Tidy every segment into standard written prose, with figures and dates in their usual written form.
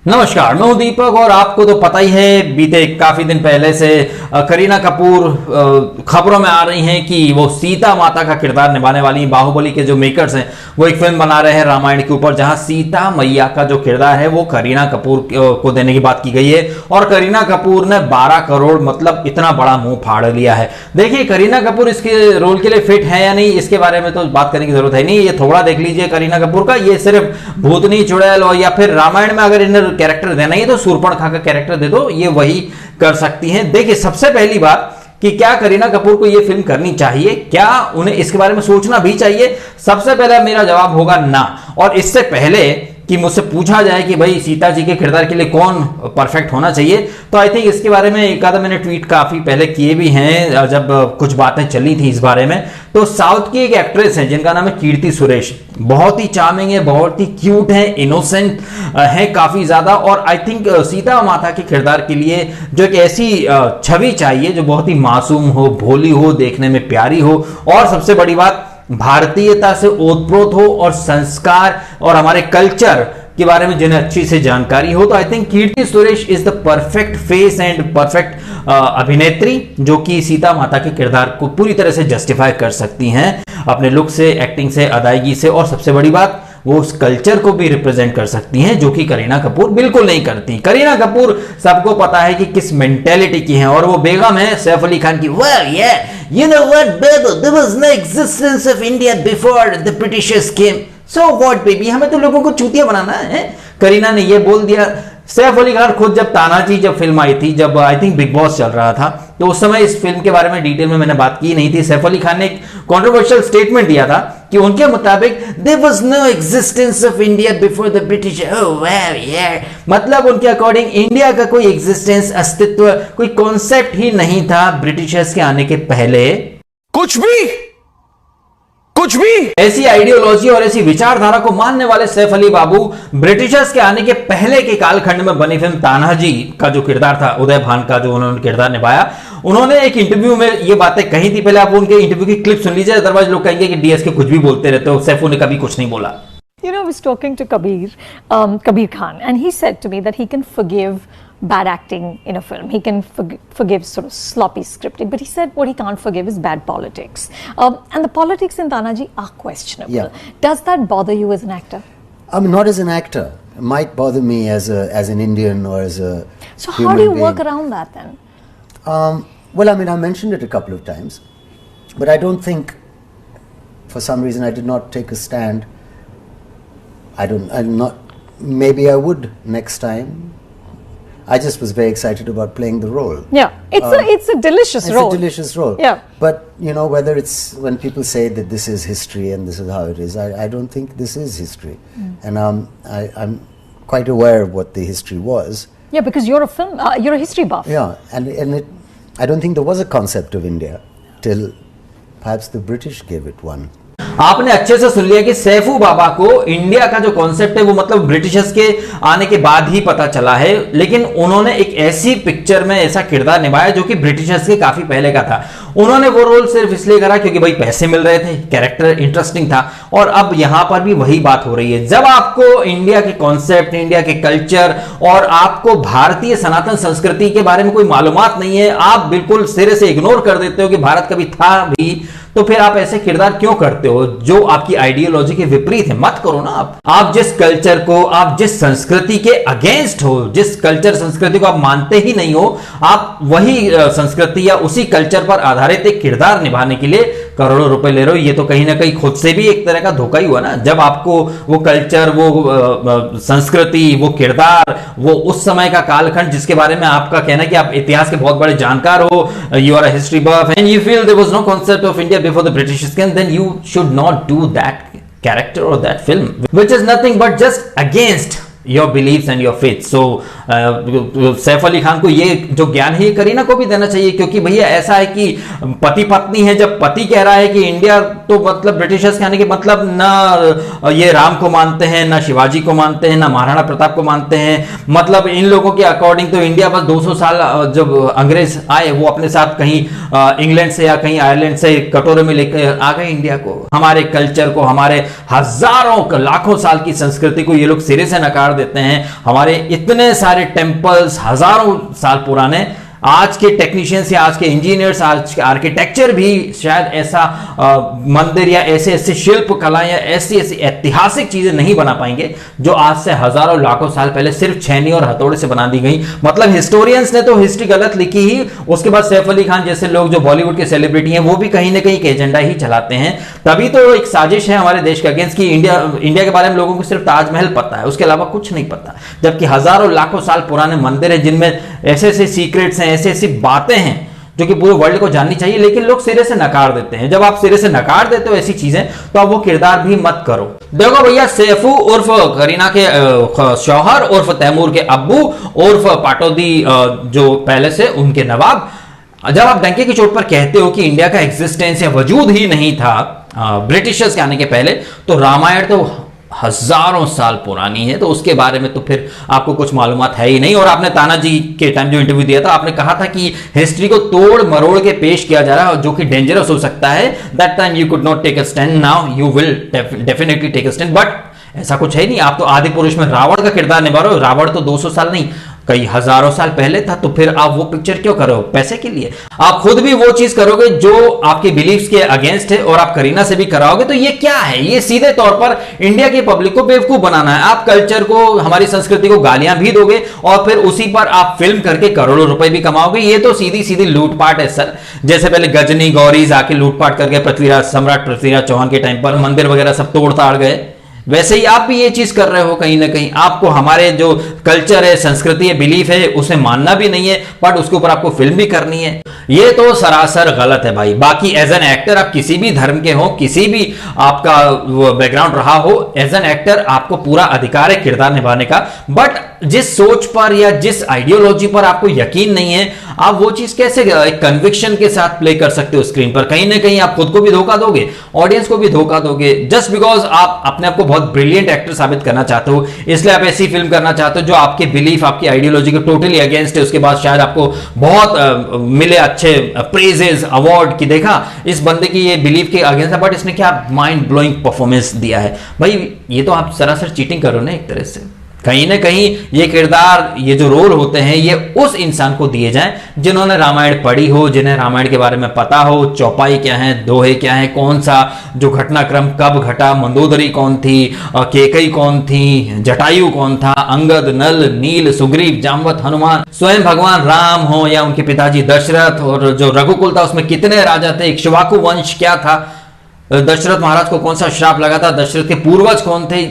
नमस्कार, मैं हूं दीपक और आपको तो पता ही है बीते काफी दिन पहले से करीना कपूर खबरों में आ रही हैं कि वो सीता माता का किरदार निभाने वाली हैं। बाहुबली के जो मेकर्स हैं वो एक फिल्म बना रहे हैं रामायण के ऊपर, जहां सीता मैया का जो किरदार है वो करीना कपूर को देने की बात की गई है। और करीना कपूर ने 12 करोड़ मतलब इतना बड़ा मुंह फाड़ लिया है। देखिए, करीना कपूर इसके रोल के लिए फिट है या नहीं, इसके बारे में तो बात करने की जरूरत है नहीं। ये थोड़ा देख लीजिए करीना कपूर का, ये सिर्फ भूतनी चुड़ैल और या फिर रामायण में अगर इन्हें कैरेक्टर देना ही तो शूर्पणखा का कैरेक्टर दे दो, ये वही कर सकती हैं। देखिए, सबसे पहली बात कि क्या करीना कपूर को यह फिल्म करनी चाहिए, क्या उन्हें इसके बारे में सोचना भी चाहिए? सबसे पहले मेरा जवाब होगा ना। और इससे पहले कि मुझसे पूछा जाए कि भाई सीता जी के किरदार के लिए कौन परफेक्ट होना चाहिए, तो आई थिंक इसके बारे में एक आधा मैंने ट्वीट काफी पहले किए भी हैं जब कुछ बातें चली थी इस बारे में। तो साउथ की एक एक्ट्रेस है जिनका नाम है कीर्ति सुरेश, बहुत ही चार्मिंग है, बहुत ही क्यूट है, इनोसेंट है काफी ज्यादा। और आई थिंक सीता माता के किरदार के लिए जो एक ऐसी छवि चाहिए जो बहुत ही मासूम हो, भोली हो, देखने में प्यारी हो और सबसे बड़ी बात भारतीयता से ओतप्रोत हो और संस्कार और हमारे कल्चर के बारे में जिन्हें अच्छी से जानकारी हो। तो I think Keerthy Suresh is the perfect face and perfect अभिनेत्री जो कि सीता माता के किरदार को पूरी तरह से जस्टिफाई कर सकती हैं अपने लुक से, एक्टिंग से, अदायगी से। और सबसे बड़ी बात, वो उस कल्चर को भी रिप्रेजेंट कर सकती हैं जो कि करीना कपूर बिल्कुल नहीं करती। करीना कपूर सबको पता है कि किस मेंटेलिटी की है और वो बेगम है सैफ अली खान की। Well, yeah, you know what, baby? There was no existence of India before the Britishers came. So what, baby? हमें तो लोगों को चूतिया बनाना है। करीना ने ये बोल दिया। सैफ अली खान खुद जब तानाजी जब फिल्म आई थी, जब आई थिंक बिग बॉस चल रहा था, तो उस समय इस फिल्म के बारे में डिटेल में मैंने बात की नहीं थी। सैफ अली खान ने एक कंट्रोवर्शियल स्टेटमेंट दिया था कि उनके मुताबिक there was no existence of India before the British. Oh well यार, मतलब उनके अकॉर्डिंग इंडिया का कोई एग्जिस्टेंस, अस्तित्व, कोई कॉन्सेप्ट ही नहीं था ब्रिटिशर्स के आने के पहले। कुछ भी ऐसी आइडियोलॉजी और ऐसी विचारधारा को मानने वाले सैफ अली बाबू ब्रिटिशर्स के आने के पहले के कालखंड में बनी फिल्म तानाजी का जो किरदार था, उदय भान का जो उन्होंने किरदार निभाया, उन्होंने एक इंटरव्यू में ये बातें कही थी। पहले आप उनके इंटरव्यू की क्लिप सुन लीजिए, अदरवाइज लोग कहेंगे कि डीएस के कुछ भी बोलते रहते हो। सैफू ने कभी कुछ नहीं बोला। You know, I was talking to Kabir Khan, and he said to me that he can forgive bad acting in a film. He can forgive sort of sloppy scripting, but he said what he can't forgive is bad politics. And the politics in Tanaji are questionable. Yeah. Does that bother you as an actor? Not as an actor. It might bother me as an Indian or as a So how do you work around that then? Well, I mean, I mentioned it a couple of times, but I don't think, for some reason, I did not take a stand. I'm not. Maybe I would next time. I just was very excited about playing the role. Yeah, it's a delicious role. It's a delicious role. Yeah. But you know, whether it's when people say that this is history and this is how it is, I don't think this is history. And I'm quite aware of what the history was. Yeah, because you're a history buff. Yeah, and I don't think there was a concept of India till perhaps the British gave it one. आपने अच्छे से सुन लिया कि सैफू बाबा को India का जो concept है वो मतलब ब्रिटिशर्स के आने के बाद ही पता चला है, लेकिन उन्होंने एक ऐसी पिक्चर में ऐसा किरदार निभाया जो कि ब्रिटिशर्स के काफी पहले का था। उन्होंने वो रोल सिर्फ इसलिए करा क्योंकि भाई पैसे मिल रहे थे, कैरेक्टर इंटरेस्टिंग था। और अब यहां पर भी वही बात हो रही है। जब आपको इंडिया के कॉन्सेप्ट, इंडिया के कल्चर और आपको भारतीय सनातन संस्कृति के बारे में कोई मालूमात नहीं है, आप बिल्कुल सिरे से इग्नोर कर देते हो कि भारत कभी था भी, तो फिर आप ऐसे किरदार क्यों करते हो जो आपकी आइडियोलॉजी के विपरीत है? मत करो ना। आप जिस कल्चर को, आप जिस संस्कृति के अगेंस्ट हो, जिस कल्चर संस्कृति को आप मानते ही नहीं हो, आप वही संस्कृति या उसी कल्चर पर आधारित एक किरदार निभाने के लिए करोड़ों रुपए ले रहे हो। ये तो कहीं ना कहीं खुद से भी एक तरह का धोखा ही हुआ ना। जब आपको वो कल्चर, वो संस्कृति, वो किरदार, वो उस समय का कालखंड जिसके बारे में आपका कहना है कि आप इतिहास के बहुत बड़े जानकार हो, you are a history buff and you feel there was no concept of India before the British came, then you should not do that character or that film, which is nothing but just against your beliefs and your faith. So Saif Ali Khan को ये जो ज्ञान है ये करीना को भी देना चाहिए, क्योंकि भैया ऐसा है कि पति पत्नी है, जब पति कह रहा है कि इंडिया तो मतलब ब्रिटिशर्स के आने के मतलब ना ये राम को मानते हैं, ना शिवाजी को मानते हैं, ना महाराणा प्रताप को मानते हैं, मतलब इन लोगों के अकॉर्डिंग तो इंडिया बस 200 साल जब अंग्रेज आए वो अपने साथ कहीं इंग्लैंड से या कहीं आयरलैंड से कटोरे में लेकर आ गए इंडिया को, हमारे कल्चर को, हमारे हजारों लाखों साल की संस्कृति को ये लोग सिरे से नकार देते हैं। हमारे इतने सारे टेम्पल्स हजारों साल पुराने, आज के टेक्नीशियंस या आज के इंजीनियर्स, आज के आर्किटेक्चर भी शायद ऐसा मंदिर या ऐसे ऐसे शिल्प कला या ऐसी ऐसी ऐतिहासिक चीजें नहीं बना पाएंगे जो आज से हजारों लाखों साल पहले सिर्फ छेनी और हथौड़े से बना दी गई। मतलब हिस्टोरियंस ने तो हिस्ट्री गलत लिखी ही, उसके बाद सैफ अली खान जैसे लोग जो बॉलीवुड के सेलिब्रिटी हैं वो भी कहीं ना कहीं एक एजेंडा ही चलाते हैं। तभी तो एक साजिश है हमारे देश के अगेंस्ट की इंडिया के बारे में लोगों को सिर्फ ताजमहल पता है, उसके अलावा कुछ नहीं पता, जबकि हजारों लाखों साल पुराने मंदिर हैं जिनमें ऐसे ऐसे सीक्रेट्स हैं, ऐसी ऐसी बातें हैं जो कि पूरे वर्ल्ड को जाननी चाहिए, लेकिन लोग सिरे से नकार देते हैं। जब आप सिरे से नकार देते हो ऐसी चीजें तो आप वो किरदार भी मत करो। देखो भैया, सैफू उर्फ करीना के शौहर उर्फ तैमूर के अब्बू उर्फ पाटौदी जो पहले से उनके नवाब, जब आप डंके की चोट पर कहते हो कि इंडिया का एग्जिस्टेंस या वजूद ही नहीं था ब्रिटिशर्स के आने के पहले, तो रामायण तो हजारों साल पुरानी है, तो उसके बारे में तो फिर आपको कुछ मालूमात है ही नहीं। और आपने तानाजी के टाइम जो इंटरव्यू दिया था, आपने कहा था कि हिस्ट्री को तोड़ मरोड़ के पेश किया जा रहा है जो कि डेंजरस हो सकता है। That time you could not take a stand, now you will definitely take a stand. But ऐसा कुछ है नहीं, आप तो आदि पुरुष में रावण का किरदार निभा रहे हो। रावण तो 200 साल नहीं, कई हजारों साल पहले था, तो फिर आप वो पिक्चर क्यों करो? पैसे के लिए। आप खुद भी वो चीज करोगे जो आपके बिलीफ्स के अगेंस्ट है और आप करीना से भी कराओगे, तो ये क्या है? ये सीधे तौर पर इंडिया की पब्लिक को बेवकूफ बनाना है। आप कल्चर को, हमारी संस्कृति को गालियां भी दोगे और फिर उसी पर आप फिल्म करके करोड़ों रुपए भी कमाओगे। ये तो सीधी सीधी लूटपाट है सर। जैसे पहले गजनी गौरी आके लूटपाट करके सम्राट पृथ्वीराज चौहान के टाइम पर मंदिर वगैरह सब तोड़ ताड़ गए, वैसे ही आप भी ये चीज कर रहे हो कहीं ना कहीं। आपको हमारे जो कल्चर है, संस्कृति है, बिलीफ है, उसे मानना भी नहीं है, बट उसके ऊपर आपको फिल्म भी करनी है। ये तो सरासर गलत है भाई। बाकी एज एन एक्टर आप किसी भी धर्म के हो, किसी भी आपका बैकग्राउंड रहा हो, एज एन एक्टर आपको पूरा अधिकार है किरदार निभाने का। बट जिस सोच पर या जिस आइडियोलॉजी पर आपको यकीन नहीं है, आप वो चीज कैसे एक कन्विक्शन के साथ प्ले कर सकते हो स्क्रीन पर? कहीं ना कहीं आप खुद को भी धोखा दोगे, ऑडियंस को भी धोखा दोगे, जस्ट बिकॉज आप अपने आप को बहुत ब्रिलियंट एक्टर साबित करना चाहते हो, इसलिए आप ऐसी फिल्म करना चाहते हो जो आपके बिलीफ, आपकी आइडियोलॉजी के टोटली अगेंस्ट है। उसके बाद शायद आपको बहुत मिले अच्छे प्रेजेस, अवार्ड की देखा इस बंदे की ये बिलीफ के अगेंस्ट है, बट इसने क्या माइंड ब्लोइंग परफॉर्मेंस दिया है भाई। ये तो आप सरासर चीटिंग करो ना एक तरह से। कहीं ना कहीं ये किरदार, ये जो रोल होते हैं, ये उस इंसान को दिए जाएं जिन्होंने रामायण पढ़ी हो, जिन्हें रामायण के बारे में पता हो, चौपाई क्या है, दोहे क्या है, कौन सा जो घटनाक्रम कब घटा, मंदोदरी कौन थी, केकई कौन थी, जटायु कौन था, अंगद, नल, नील, सुग्रीव, जामवत, हनुमान, स्वयं भगवान राम हो या उनके पिताजी दशरथ, और जो रघुकुल था उसमें कितने राजा थे, इक्ष्वाकु वंश क्या था, दशरथ महाराज को कौन सा श्राप लगा था, दशरथ के पूर्वज कौन थे,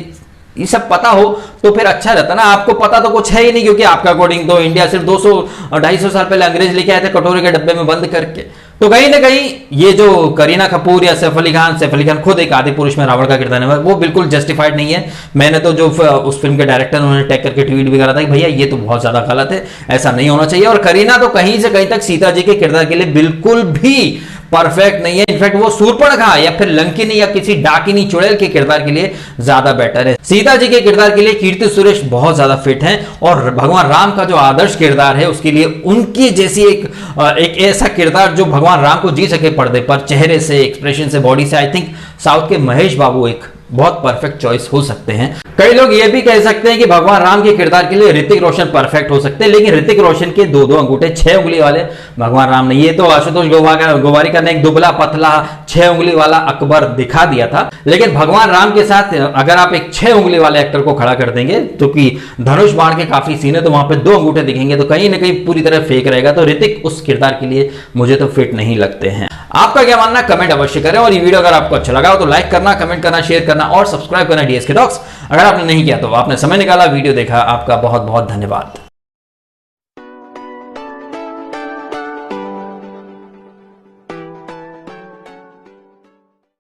ये सब पता हो तो फिर अच्छा रहता ना। आपको पता तो कुछ है ही नहीं, क्योंकि आपका अकॉर्डिंग तो इंडिया सिर्फ 200-250 साल पहले अंग्रेज लेके आए थे कटोरे के डब्बे में बंद करके। तो कहीं ना कहीं ये जो करीना कपूर या सैफ अली खान खुद एक आदि पुरुष में रावण का किरदार निभाया, वो बिल्कुल जस्टिफाइड नहीं है। मैंने तो जो उस फिल्म के डायरेक्टर उन्होंने टैग करके ट्वीट भी करा था कि भैया ये तो बहुत ज्यादा गलत है, ऐसा नहीं होना चाहिए। और करीना तो कहीं से कहीं तक सीता जी के किरदार के लिए बिल्कुल भी परफेक्ट नहीं है। इनफैक्ट वो शूर्पणखा या फिर लंकिनी या किसी डाकिनी चुड़ैल के किरदार के लिए ज्यादा बेटर है। सीता जी के किरदार के लिए कीर्ति सुरेश बहुत ज्यादा फिट हैं, और भगवान राम का जो आदर्श किरदार है उसके लिए उनकी जैसी एक ऐसा किरदार जो भगवान राम को जी सके पर्दे पर, चेहरे से, एक्सप्रेशन से, बॉडी से, आई थिंक साउथ के महेश बाबू एक बहुत परफेक्ट चॉइस हो सकते हैं। कई लोग ये भी कह सकते हैं कि भगवान राम के किरदार के लिए ऋतिक रोशन परफेक्ट हो सकते हैं, लेकिन ऋतिक रोशन के 2-2 अंगूठे 6 उंगली वाले भगवान राम नहीं। ये तो आशुतोष गोवारिकर ने एक दुबला पतला 6 उंगली वाला अकबर दिखा दिया था, लेकिन भगवान राम के साथ अगर आप एक 6 उंगली वाले एक्टर को खड़ा कर देंगे, तो कि धनुष बाण के काफी सीन है, तो वहां पे 2 अंगूठे दिखेंगे, तो कहीं ना कहीं पूरी तरह फेक रहेगा। तो ऋतिक उस किरदार के लिए मुझे तो फिट नहीं लगते हैं। आपका क्या मानना, कमेंट अवश्य करें। और ये वीडियो अगर आपको अच्छा लगा हो तो लाइक करना, कमेंट करना, शेयर करना और सब्सक्राइब करना DSK टॉक्स। अगर आपने नहीं किया तो आपने समय निकाला, वीडियो देखा, आपका बहुत बहुत धन्यवाद।